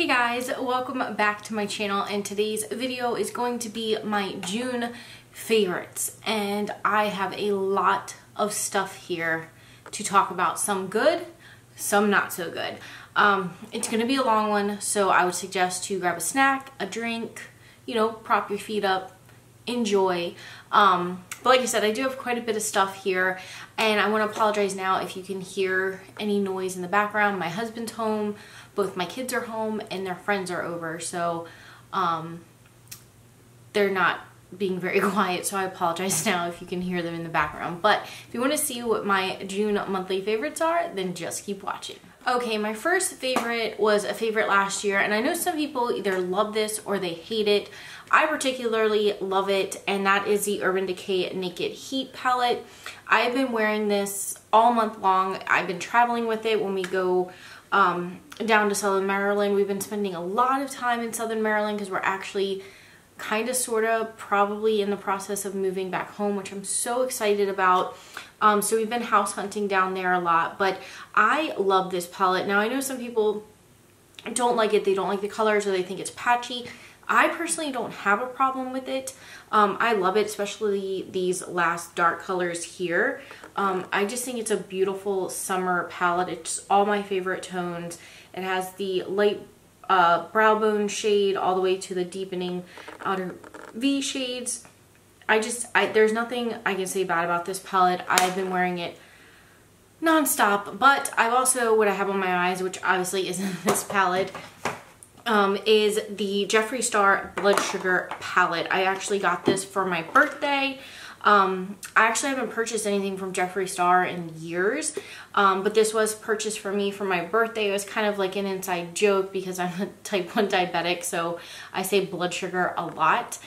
Hey guys, welcome back to my channel, and today's video is going to be my June favorites, and I have a lot of stuff here to talk about. Some good, some not so good. It's going to be a long one, so I would suggest to grab a snack, a drink, you know, prop your feet up, enjoy. But like I said, I do have quite a bit of stuff here, and I want to apologize now if you can hear any noise in the background. My husband's home, both my kids are home, and their friends are over, so they're not being very quiet, so I apologize now if you can hear them in the background. But if you want to see what my June monthly favorites are, then just keep watching. Okay, my first favorite was a favorite last year, and I know some people either love this or they hate it. I particularly love it, and that is the Urban Decay Naked Heat Palette. I've been wearing this all month long. I've been traveling with it when we go down to Southern Maryland. We've been spending a lot of time in Southern Maryland because we're actually kind of sort of probably in the process of moving back home, which I'm so excited about. So we've been house hunting down there a lot, but I love this palette. Now I know some people don't like it. They don't like the colors, or they think it's patchy. I personally don't have a problem with it. I love it, especially these last dark colors here. I just think it's a beautiful summer palette. It's all my favorite tones. It has the light brow bone shade all the way to the deepening outer V shades. There's nothing I can say bad about this palette. I've been wearing it non-stop, but I've also, what I have on my eyes, which obviously isn't this palette, is the Jeffree Star Blood Sugar palette. I actually got this for my birthday. I actually haven't purchased anything from Jeffree Star in years, but this was purchased for me for my birthday. It was kind of like an inside joke because I'm a type 1 diabetic, so I say blood sugar a lot.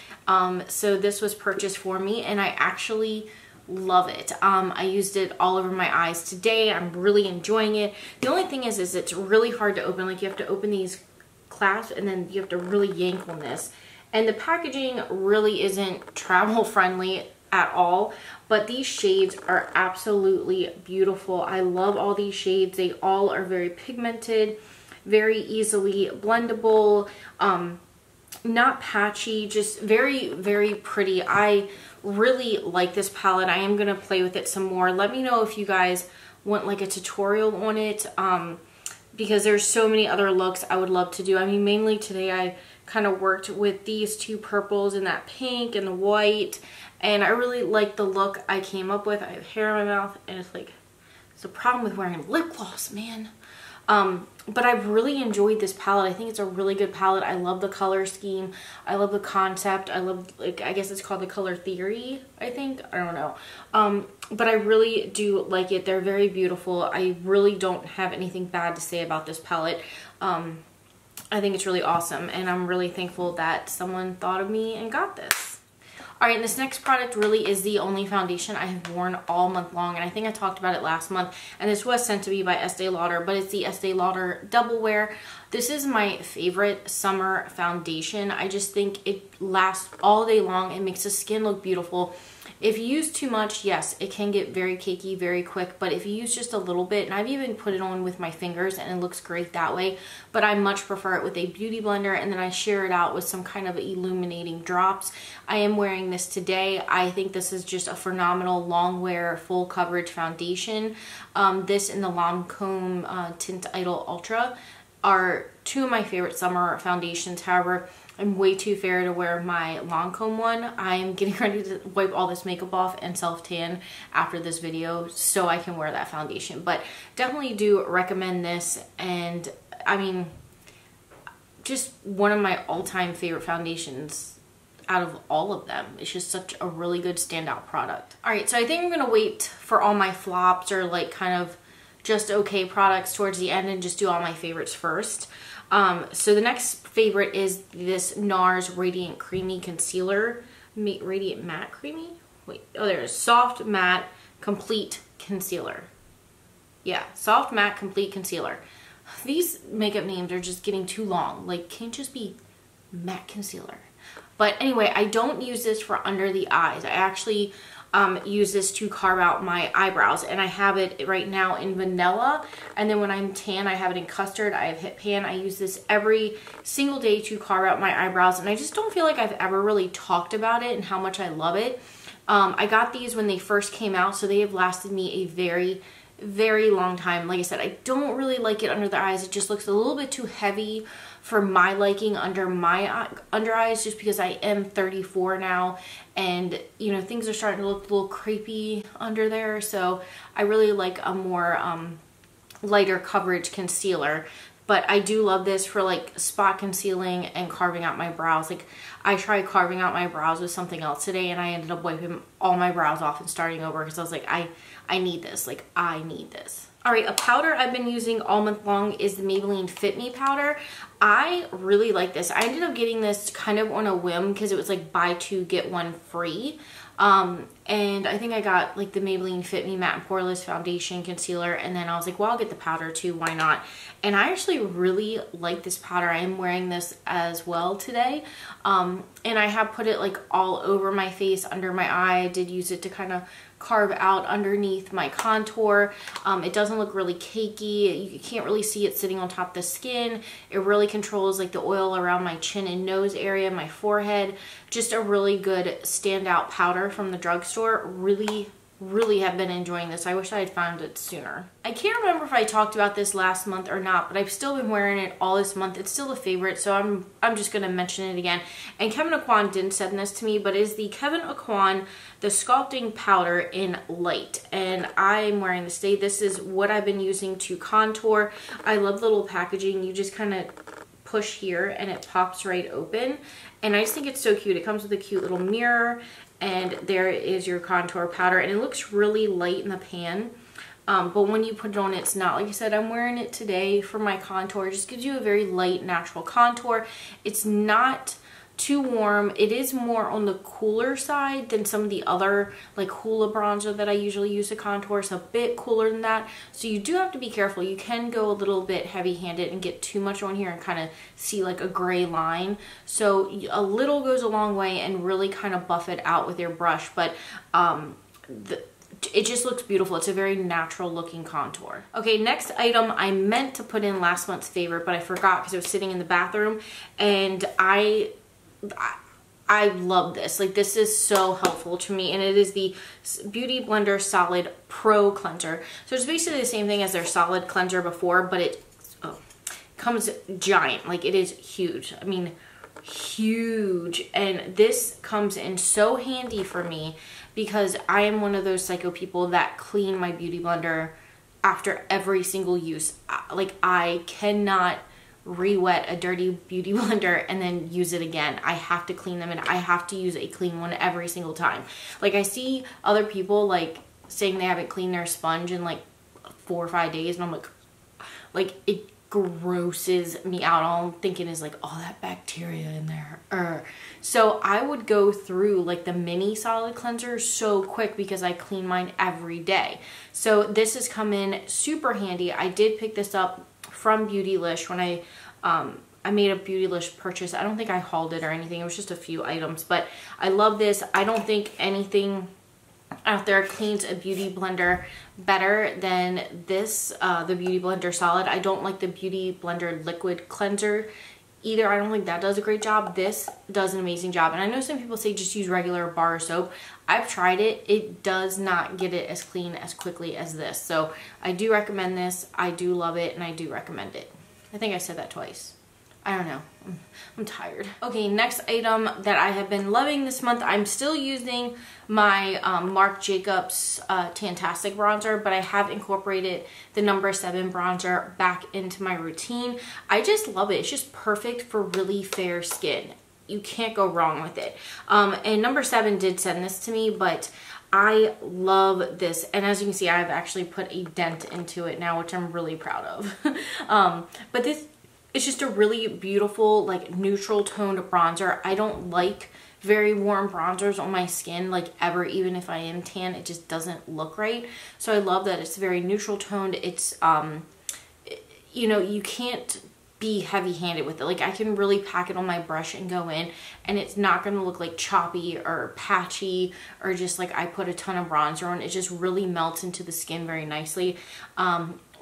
So this was purchased for me, and I actually love it. I used it all over my eyes today. I'm really enjoying it. The only thing is it's really hard to open. Like, you have to open these clasps, and then you have to really yank on this. And the packaging really isn't travel friendly at all, but these shades are absolutely beautiful. I love all these shades. They all are very pigmented, very easily blendable, not patchy, just very, very pretty. I really like this palette. I am gonna play with it some more. Let me know if you guys want like a tutorial on it, because there's so many other looks I would love to do. I mean, mainly today I kind of worked with these two purples and that pink and the white, and I really like the look I came up with. I have hair in my mouth, and it's like, it's a problem with wearing lip gloss, man. But I've really enjoyed this palette. I think it's a really good palette. I love the color scheme. I love the concept. I love, like, I guess it's called the color theory, I think. I don't know. But I really do like it. They're very beautiful. I really don't have anything bad to say about this palette. I think it's really awesome, and I'm really thankful that someone thought of me and got this. Alright, this next product really is the only foundation I have worn all month long, and I think I talked about it last month, and this was sent to me by Estee Lauder, but it's the Estee Lauder Double Wear. This is my favorite summer foundation. I just think it lasts all day long. It makes the skin look beautiful. If you use too much, yes, it can get very cakey very quick, but if you use just a little bit, and I've even put it on with my fingers and it looks great that way, but I much prefer it with a beauty blender, and then I share it out with some kind of illuminating drops. I am wearing this today. I think this is just a phenomenal long wear full coverage foundation. This and the Lancome Tint Idol Ultra are two of my favorite summer foundations. However, I'm way too fair to wear my Lancome one. I'm getting ready to wipe all this makeup off and self-tan after this video so I can wear that foundation. But definitely do recommend this, and I mean, just one of my all-time favorite foundations out of all of them. It's just such a really good standout product. Alright, so I think I'm gonna wait for all my flops, or like kind of just okay products, towards the end, and just do all my favorites first. So the next favorite is this Nars Radiant Creamy Concealer. Radiant Matte Creamy? Wait, oh, there's Soft Matte Complete Concealer. Yeah, Soft Matte Complete Concealer. These makeup names are just getting too long. Like, can't just be matte concealer. But anyway, I don't use this for under the eyes. I actually use this to carve out my eyebrows, and I have it right now in vanilla, and then when I'm tan I have it in custard. I have hit pan. I use this every single day to carve out my eyebrows, and I just don't feel like I've ever really talked about it and how much I love it. I got these when they first came out, so they have lasted me a very long time. Like I said, I don't really like it under the eyes. It just looks a little bit too heavy for my liking under my under eyes, just because I am 34 now, and you know, things are starting to look a little creepy under there. So I really like a more lighter coverage concealer. But I do love this for like spot concealing and carving out my brows. Like I tried carving out my brows with something else today, and I ended up wiping all my brows off and starting over, because I was like, I need this. Like I need this. All right, a powder I've been using all month long is the Maybelline Fit Me powder. I really like this. I ended up getting this kind of on a whim because it was like buy two get one free. And I think I got like the Maybelline Fit Me Matte and Poreless Foundation Concealer, and then I was like, well, I'll get the powder too, why not? And I actually really like this powder. I am wearing this as well today. And I have put it like all over my face, under my eye. I did use it to kind of carve out underneath my contour. It doesn't look really cakey. You can't really see it sitting on top of the skin. It really controls like the oil around my chin and nose area, my forehead. Just a really good standout powder from the drugstore. Really have been enjoying this. I wish I had found it sooner. I can't remember if I talked about this last month or not, but I've still been wearing it all this month. It's still a favorite, so I'm just gonna mention it again. And Kevyn Aucoin didn't send this to me, but it is the Kevyn Aucoin the Sculpting Powder in Light, and I'm wearing this today. This is what I've been using to contour. I love the little packaging. You just kind of push here and it pops right open, and I just think it's so cute. It comes with a cute little mirror, and there is your contour powder, and it looks really light in the pan, but when you put it on, it's not. Like I said, I'm wearing it today for my contour. It just gives you a very light, natural contour. It's not too warm. It is more on the cooler side than some of the other like Hoola bronzer that I usually use to contour. It's a bit cooler than that, so you do have to be careful. You can go a little bit heavy-handed and get too much on here and kind of see like a gray line, so a little goes a long way, and really kind of buff it out with your brush. But it just looks beautiful. It's a very natural looking contour. Okay, next item I meant to put in last month's favorite, but I forgot because it was sitting in the bathroom, and I love this. Like, this is so helpful to me, and it is the Beauty Blender Solid Pro Cleanser. So it's basically the same thing as their Solid Cleanser before, but it comes giant. Like, it is huge. I mean, huge. And this comes in so handy for me because I am one of those psycho people that clean my Beauty Blender after every single use. Like, I cannot re-wet a dirty Beauty Blender and then use it again. I have to clean them, and I have to use a clean one every single time. Like, I see other people like saying they haven't cleaned their sponge in like 4 or 5 days, and I'm like it grosses me out. All I'm thinking is like, all that bacteria in there. So I would go through like the mini solid cleanser so quick because I clean mine every day. So this has come in super handy. I did pick this up from Beautylish when I made a Beautylish purchase. I don't think I hauled it or anything. It was just a few items, but I love this. I don't think anything out there cleans a Beauty Blender better than this, the Beauty Blender Solid. I don't like the Beauty Blender Liquid Cleanser either. I don't think that does a great job. This does an amazing job. And I know some people say just use regular bar soap. I've tried it. It does not get it as clean as quickly as this. So I do recommend this. I do love it, and I do recommend it. I think I said that twice. I don't know. I'm tired. Okay, next item that I have been loving this month. I'm still using my Marc Jacobs Tantastic bronzer, but I have incorporated the No. 7 bronzer back into my routine. I just love it. It's just perfect for really fair skin. You can't go wrong with it. And No. 7 did send this to me, but I love this. And as you can see, I've actually put a dent into it now, which I'm really proud of. But this, it's just a really beautiful, like, neutral toned bronzer. I don't like very warm bronzers on my skin, like, ever. Even if I am tan, it just doesn't look right. So I love that it's very neutral toned. It's, you know, you can't be heavy-handed with it. Like I can really pack it on my brush and go in, and it's not going to look like choppy or patchy or just like I put a ton of bronzer on. It just really melts into the skin very nicely.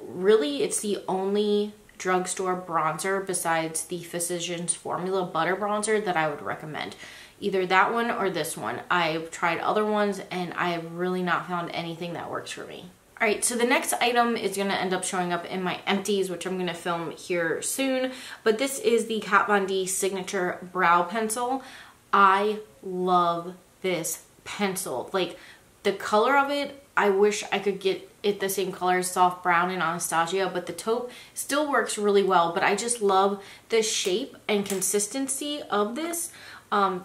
Really, it's the only drugstore bronzer besides the Physicians Formula Butter Bronzer that I would recommend. Either that one or this one. I've tried other ones and I have really not found anything that works for me. Alright, so the next item is going to end up showing up in my empties, which I'm going to film here soon. But this is the Kat Von D Signature Brow Pencil. I love this pencil. Like, the color of it, I wish I could get it the same color as Soft Brown and Anastasia, but the taupe still works really well. But I just love the shape and consistency of this.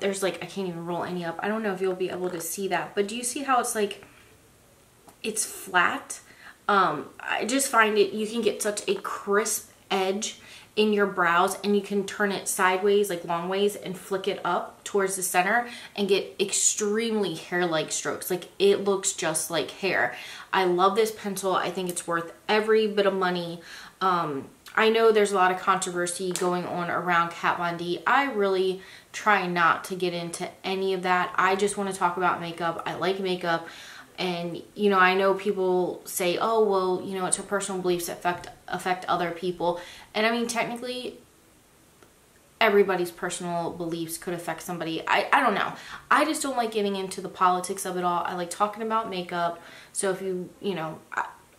There's like, I can't even roll any up. I don't know if you'll be able to see that, but do you see how it's like, it's flat? I just find it, you can get such a crisp edge in your brows, and you can turn it sideways, like long ways, and flick it up towards the center and get extremely hair-like strokes. Like, it looks just like hair. I love this pencil. I think it's worth every bit of money. I know there's a lot of controversy going on around Kat Von D. I really try not to get into any of that. I just want to talk about makeup. I like makeup. And, you know, I know people say, oh, well, you know, it's her personal beliefs that affect other people. And I mean, technically, everybody's personal beliefs could affect somebody. I don't know. I just don't like getting into the politics of it all. I like talking about makeup. So if you know,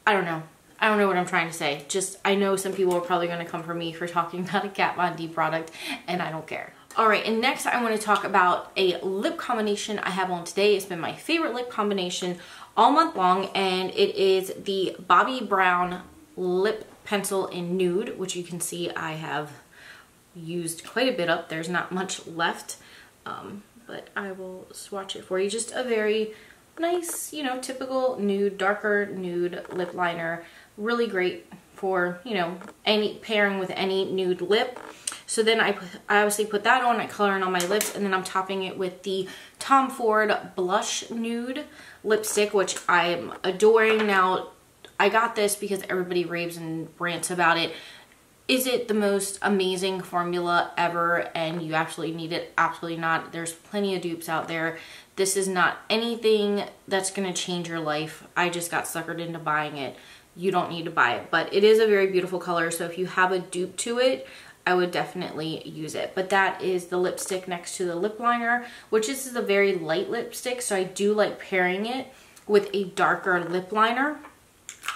I don't know. I don't know what I'm trying to say. Just, I know some people are probably going to come for me for talking about a Kat Von D product, and I don't care. Alright, and next I want to talk about a lip combination I have on today. It's been my favorite lip combination all month long, and it is the Bobbi Brown lip pencil in nude, which you can see I have used quite a bit up. There's not much left, but I will swatch it for you. Just a very nice, you know, typical nude, darker nude lip liner. Really great for, you know, any pairing with any nude lip. So then I obviously put that on, I color in on my lips, and then I'm topping it with the Tom Ford Blush Nude lipstick, which I'm adoring. Now, I got this because everybody raves and rants about it. Is it the most amazing formula ever and you absolutely need it? Absolutely not. There's plenty of dupes out there. This is not anything that's going to change your life. I just got suckered into buying it. You don't need to buy it, but it is a very beautiful color. So if you have a dupe to it, I would definitely use it. But that is the lipstick next to the lip liner, which this is a very light lipstick. So I do like pairing it with a darker lip liner,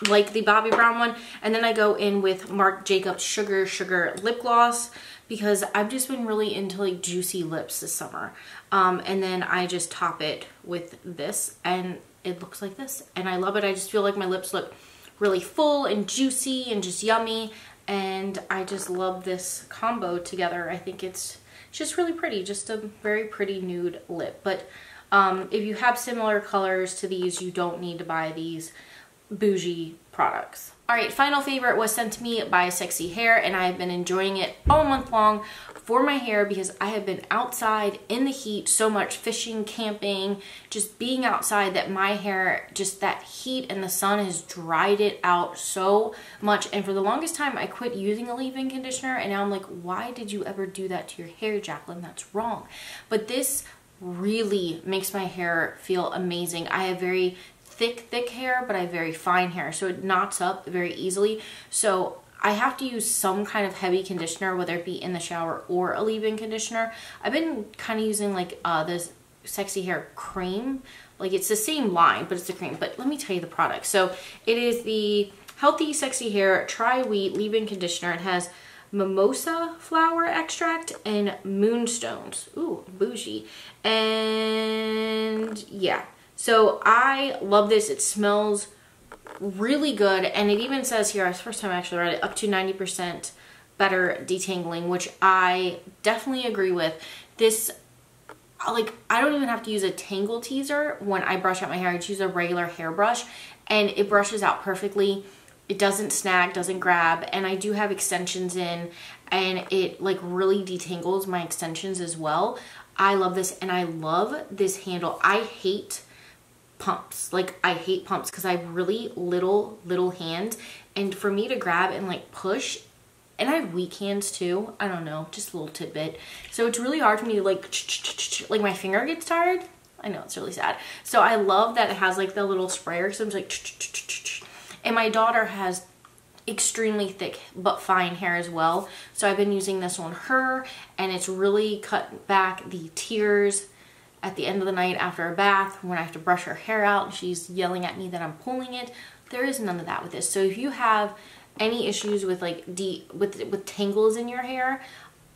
like the Bobbi Brown one. And then I go in with Marc Jacobs Sugar lip gloss, because I've just been really into like juicy lips this summer. And then I just top it with this, and it looks like this. And I love it. I just feel like my lips look really full and juicy and just yummy. And I just love this combo together. I think it's just really pretty. Just a very pretty nude lip. But if you have similar colors to these, you don't need to buy these bougie products. Alright, final favorite was sent to me by Sexy Hair, and I have been enjoying it all month long for my hair because I have been outside in the heat so much, fishing, camping, just being outside, that my hair, just that heat and the sun has dried it out so much. And for the longest time, I quit using a leave-in conditioner, and now I'm like, why did you ever do that to your hair, Jaclyn? That's wrong. But this really makes my hair feel amazing. I have very thick hair, but I have very fine hair, so it knots up very easily. So I have to use some kind of heavy conditioner, whether it be in the shower or a leave-in conditioner. I've been kind of using like this Sexy Hair cream. Like, it's the same line, but it's a cream. But let me tell you the product. So it is the Healthy Sexy Hair Tri-Wheat Leave-In Conditioner. It has mimosa flower extract and moonstones. Ooh, bougie. And yeah. So I love this. It smells really good, and it even says here, it's the first time I actually read it, up to 90% better detangling, which I definitely agree with. This, like, I don't even have to use a tangle teaser when I brush out my hair. I just use a regular hairbrush, and it brushes out perfectly. It doesn't snag, doesn't grab, and I do have extensions in, and it like really detangles my extensions as well. I love this, and I love this handle. I hate pumps. Like, I hate pumps because I have really little hands, and for me to grab and like push And I have weak hands too. I don't know, just a little tidbit. So it's really hard for me to like my finger gets tired. I know, it's really sad. So I love that it has like the little sprayer, so I'm just like, and my daughter has extremely thick but fine hair as well. So I've been using this on her, and it's really cut back the tears at the end of the night after a bath when I have to brush her hair out and she's yelling at me that I'm pulling it. There is none of that with this. So if you have any issues with like with tangles in your hair,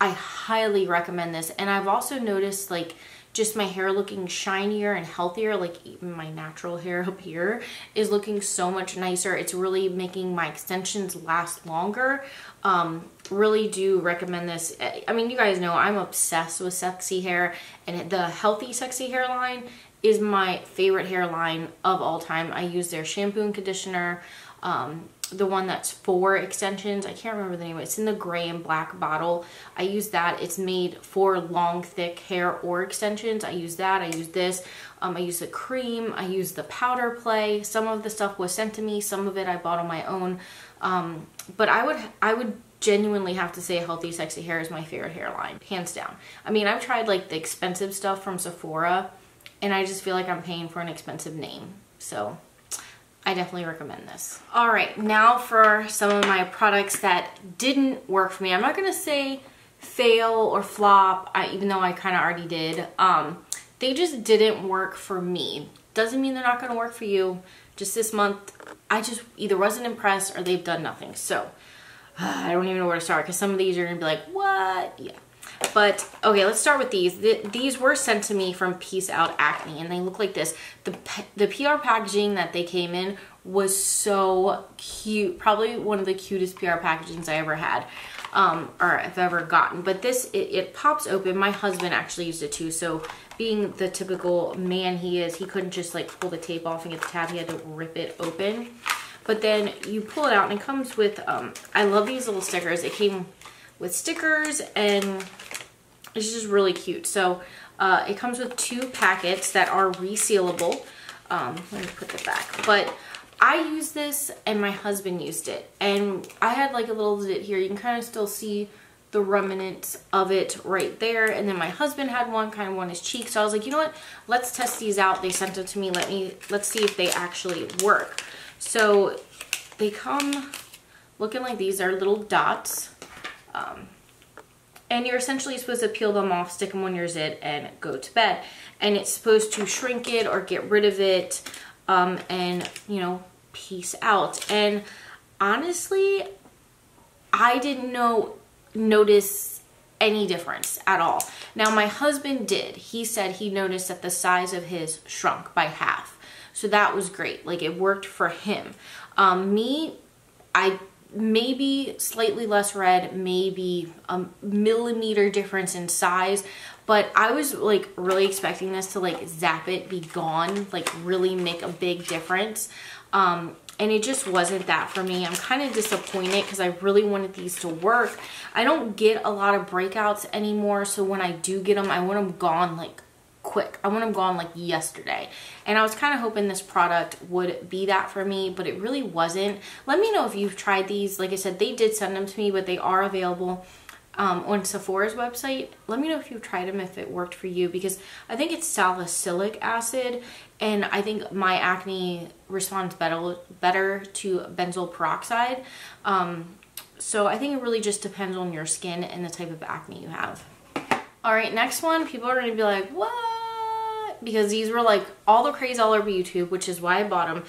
I highly recommend this. And I've also noticed like just my hair looking shinier and healthier, like even my natural hair up here is looking so much nicer. It's really making my extensions last longer. Really do recommend this. I mean, you guys know I'm obsessed with sexy hair, and the Healthy Sexy hairline is my favorite hairline of all time. I use their shampoo and conditioner, the one that's for extensions. I can't remember the name. It's in the gray and black bottle. I use that. It's made for long, thick hair or extensions. I use that. I use this. I use the cream. I use the powder play. Some of the stuff was sent to me. Some of it I bought on my own. But I would genuinely have to say Healthy Sexy Hair is my favorite hairline, hands down. I mean, I've tried like the expensive stuff from Sephora, and I just feel like I'm paying for an expensive name. So I definitely recommend this. All right, now for some of my products that didn't work for me. I'm not gonna say fail or flop, even though I kind of already did. They just didn't work for me. Doesn't mean they're not gonna work for you. Just this month, I just either wasn't impressed or they've done nothing. So I don't even know where to start, because some of these are gonna be like, what? Yeah. But okay, let's start with these. These were sent to me from Peace Out Acne, and they look like this. The PR packaging that they came in was so cute. Probably one of the cutest PR packagings I ever had, or I've ever gotten. But this, it pops open. My husband actually used it too, so being the typical man he is, he couldn't just like pull the tape off and get the tab. He had to rip it open. But then you pull it out, and it comes with, I love these little stickers. It came with stickers, and it's just really cute. So it comes with 2 packets that are resealable. Let me put that back. But I used this, and my husband used it, and I had like a little zit here. You can kind of still see the remnants of it right there. And then my husband had one kind of on his cheek. So I was like, you know what? Let's test these out. They sent it to me. Let's see if they actually work. So they come looking like these. Are little dots. And you're essentially supposed to peel them off, stick them on your zit, and go to bed. And it's supposed to shrink it or get rid of it, and, you know, peace out. And honestly, I didn't notice any difference at all. Now, my husband did. He said he noticed that the size of his shrunk by half. So that was great. Like, it worked for him. I maybe slightly less red, maybe a millimeter difference in size, but I was like really expecting this to like zap it, be gone, like really make a big difference. And it just wasn't that for me. I'm kind of disappointed because I really wanted these to work. I don't get a lot of breakouts anymore, so when I do get them, I want them gone like quick. I want them gone like yesterday. And I was kind of hoping this product would be that for me, but it really wasn't. Let me know if you've tried these. Like I said, they did send them to me, but they are available on Sephora's website. Let me know if you've tried them, if it worked for you, because I think it's salicylic acid, and I think my acne responds better to benzoyl peroxide. So I think it really just depends on your skin and the type of acne you have. All right, next one, people are gonna be like, what? Because these were like all the craze all over YouTube, which is why I bought them.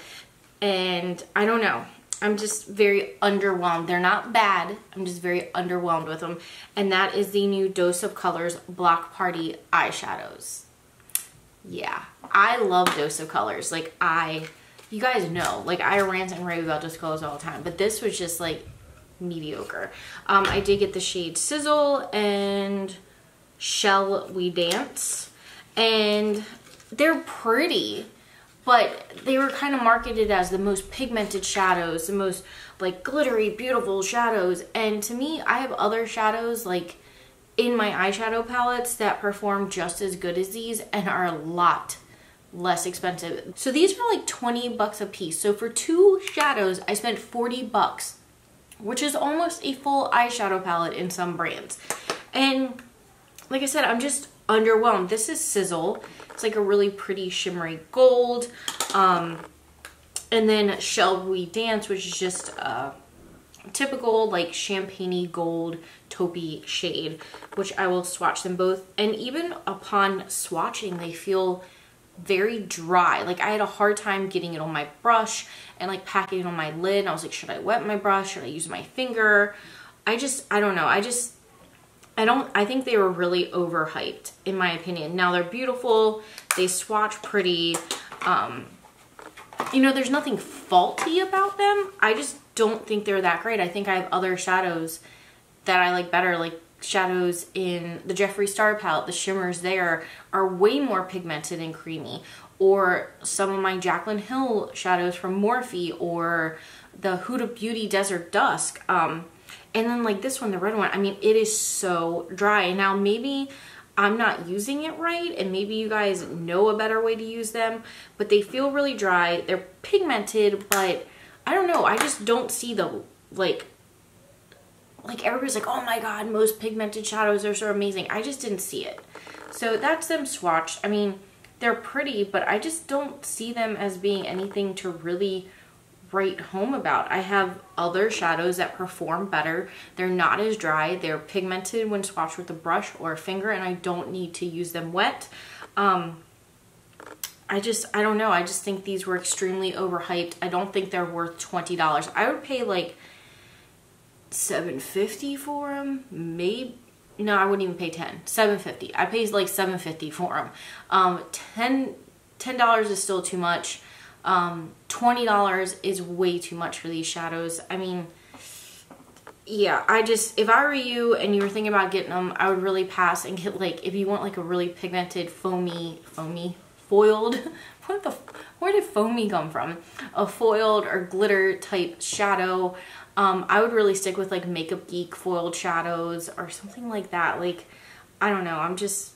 And I don't know, I'm just very underwhelmed. They're not bad, I'm just very underwhelmed with them. And that is the new Dose of Colors Block Party eyeshadows. Yeah, I love Dose of Colors. Like, you guys know, like, I rant and rave about Dose of Colors all the time, but this was just like mediocre. I did get the shade Sizzle and Shall We Dance, and they're pretty, but they were kind of marketed as the most pigmented shadows, the most like glittery, beautiful shadows. And to me, I have other shadows like in my eyeshadow palettes that perform just as good as these and are a lot less expensive. So these were like 20 bucks a piece. So for 2 shadows, I spent 40 bucks which is almost a full eyeshadow palette in some brands. And like I said, I'm just underwhelmed. This is Sizzle. It's like a really pretty shimmery gold. And then Shall We Dance, which is just a typical like champagne-y gold taupey shade, which I will swatch them both. And even upon swatching, they feel very dry. Like I had a hard time getting it on my brush and like packing it on my lid. And I was like, should I wet my brush? Should I use my finger? I don't know. I think they were really overhyped in my opinion. Now they're beautiful. They swatch pretty. You know, there's nothing faulty about them. I just don't think they're that great. I think I have other shadows that I like better, like shadows in the Jeffree Star palette. The shimmers there are way more pigmented and creamy. Or some of my Jaclyn Hill shadows from Morphe, or the Huda Beauty Desert Dusk. And then like this one, the red one, I mean, it is so dry. Now maybe I'm not using it right, and maybe you guys know a better way to use them, but they feel really dry. They're pigmented, but I don't know. I just don't see the, like everybody's like, oh my God, most pigmented shadows are so amazing. I just didn't see it. So that's them swatched. I mean, they're pretty, but I just don't see them as being anything to really write home about. I have other shadows that perform better. They're not as dry. They're pigmented when swatched with a brush or a finger, and I don't need to use them wet. I don't know. I just think these were extremely overhyped. I don't think they're worth $20. I would pay like $7.50 for them. Maybe. No, I wouldn't even pay $7.50. I paid like $7.50 for them. $10 is still too much. $20 is way too much for these shadows. I mean, yeah, if I were you and you were thinking about getting them, I would really pass and get like, if you want like a really pigmented foiled, where did foamy come from? A foiled or glitter type shadow. I would really stick with like Makeup Geek foiled shadows or something like that. Like, I don't know. I just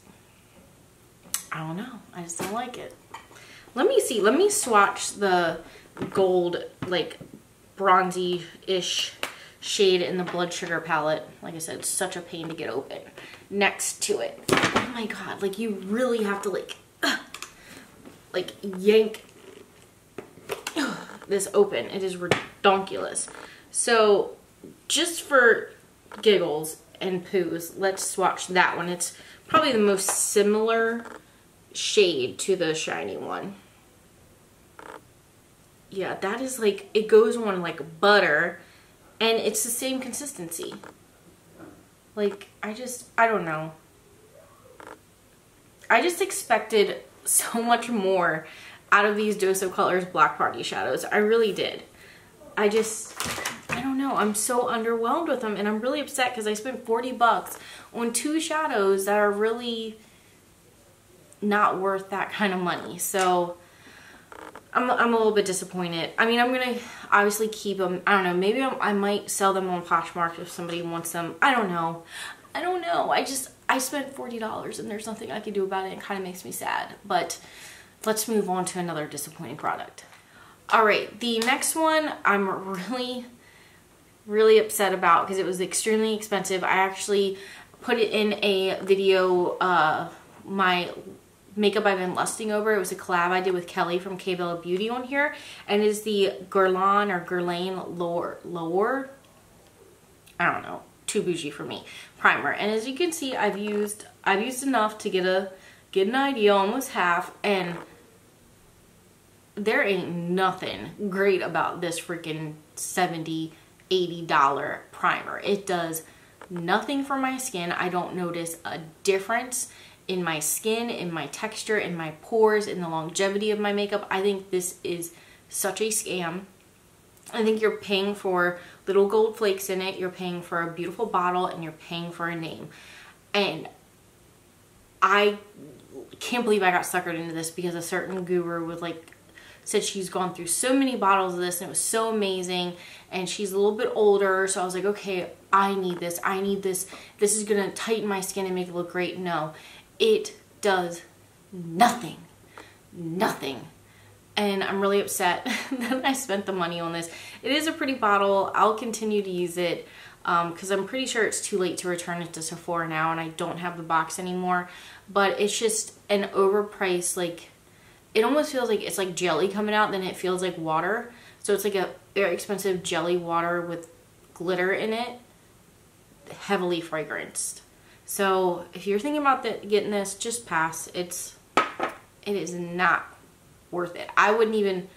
don't like it. Let me see. Let me swatch the gold, like bronzy-ish shade in the Blood Sugar palette. Like I said, it's such a pain to get open next to it. Oh my God. Like you really have to like yank this open. It is redonkulous. So just for giggles and poos, let's swatch that one. It's probably the most similar shade to the shiny one. Yeah, that is like, it goes on like butter, and it's the same consistency. Like, I don't know. I just expected so much more out of these Dose of Colors Black Party shadows. I really did. I don't know. I'm so underwhelmed with them, and I'm really upset because I spent 40 bucks on two shadows that are really not worth that kind of money. So I'm a little bit disappointed. I mean, I'm gonna obviously keep them. I don't know. Maybe I might sell them on Poshmark if somebody wants them. I don't know. I spent $40 and there's nothing I can do about it. It kind of makes me sad. But let's move on to another disappointing product. All right, the next one I'm really upset about because it was extremely expensive. I actually put it in a video, my makeup I've been lusting over. It was a collab I did with Kelly from K Bella Beauty on here, and it is the Guerlain L'Or. I don't know, too bougie for me, primer. And as you can see, I've used enough to get an idea, almost half, and there ain't nothing great about this freaking $70, $80 primer. It does nothing for my skin. I don't notice a difference in my skin, in my texture, in my pores, in the longevity of my makeup. I think this is such a scam. I think you're paying for little gold flakes in it, you're paying for a beautiful bottle, and you're paying for a name. And I can't believe I got suckered into this because a certain guru was like, said she's gone through so many bottles of this and it was so amazing, and she's a little bit older, so I was like, okay, I need this, this is gonna tighten my skin and make it look great. No, it does nothing and I'm really upset that I spent the money on this. It is a pretty bottle. I'll continue to use it because I'm pretty sure it's too late to return it to Sephora now, and I don't have the box anymore. But it's just an overpriced, like, it almost feels like it's like jelly coming out, then it feels like water. So it's like a very expensive jelly water with glitter in it, heavily fragranced. So if you're thinking about getting this, just pass. It is not worth it. I wouldn't even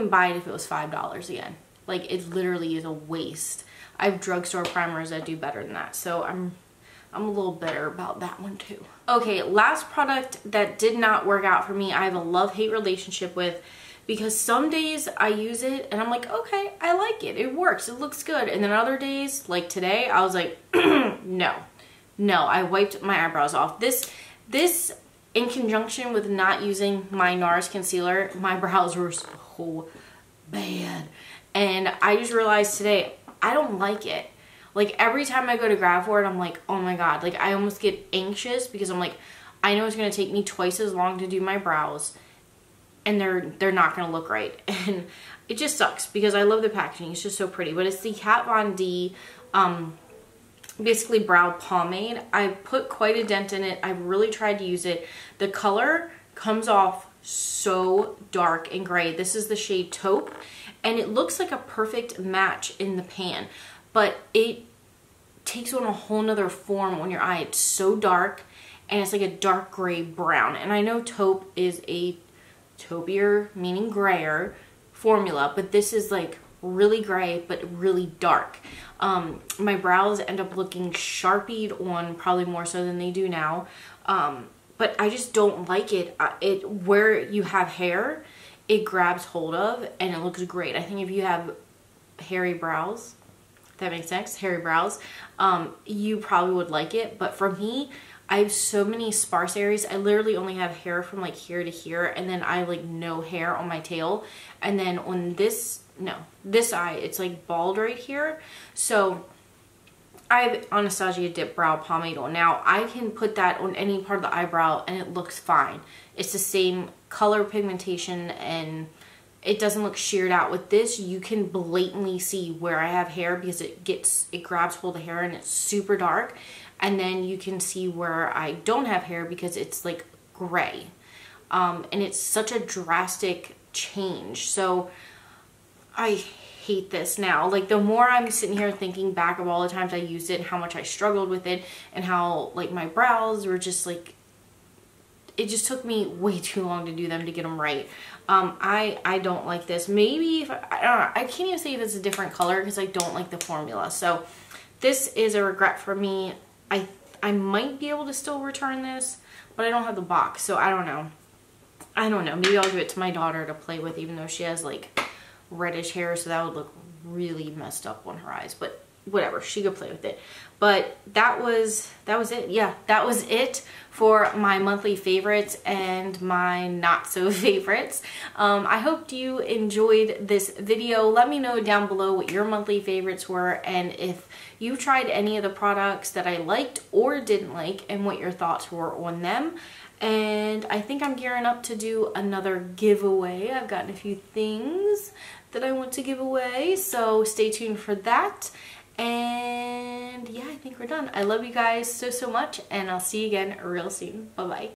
buy it if it was $5 again. Like, it literally is a waste. I have drugstore primers that do better than that, so I'm a little bitter about that one too. Okay, last product that did not work out for me, I have a love-hate relationship with, because some days I use it and I'm like, okay, I like it. It works. It looks good. And then other days, like today, I was like, no. I wiped my eyebrows off. This in conjunction with not using my Nars concealer, my brows were so bad. And I just realized today, I don't like it. Like, every time I go to grab for it, I'm like, oh my God. Like, I almost get anxious because I'm like, I know it's going to take me twice as long to do my brows, and they're not going to look right. And it just sucks because I love the packaging. It's just so pretty. But it's the Kat Von D basically brow pomade. I put quite a dent in it. I've really tried to use it. The color comes off so dark and gray. This is the shade Taupe, and it looks like a perfect match in the pan, but it takes on a whole nother form on your eye. It's so dark, and it's like a dark gray brown. And I know Taupe is a taupier, meaning grayer formula, but this is like really gray but really dark. My brows end up looking sharpied on, probably more so than they do now, but I just don't like it. Where you have hair, it grabs hold of and it looks great. I think if you have hairy brows, if that makes sense, hairy brows, you probably would like it. But for me, I have so many sparse areas. I literally only have hair from like here to here, and then I have like no hair on my tail. And then on this eye, it's like bald right here. So I have Anastasia Dip Brow Pomade on. Now, I can put that on any part of the eyebrow and it looks fine. It's the same color pigmentation and it doesn't look sheared out. With this, you can blatantly see where I have hair because it grabs hold of hair and it's super dark. And then you can see where I don't have hair because it's like gray. And it's such a drastic change. So I hate this now. Like, the more I'm sitting here thinking back of all the times I used it and how much I struggled with it and how like my brows were just like, it just took me way too long to do them to get them right. I don't like this. Maybe if I don't know, I can't even say if it's a different color because I don't like the formula. So this is a regret for me. I might be able to still return this, but I don't have the box, so I don't know. Maybe I'll give it to my daughter to play with, even though she has like reddish hair, so that would look really messed up on her eyes. But whatever, she could play with it. But that was it. Yeah, that was it for my monthly favorites and my not so favorites. I hope you enjoyed this video. Let me know down below what your monthly favorites were and if you tried any of the products that I liked or didn't like and what your thoughts were on them. And I think I'm gearing up to do another giveaway. I've gotten a few things that I want to give away, so stay tuned for that. And yeah, I think we're done. I love you guys so much, and I'll see you again real soon. Bye bye.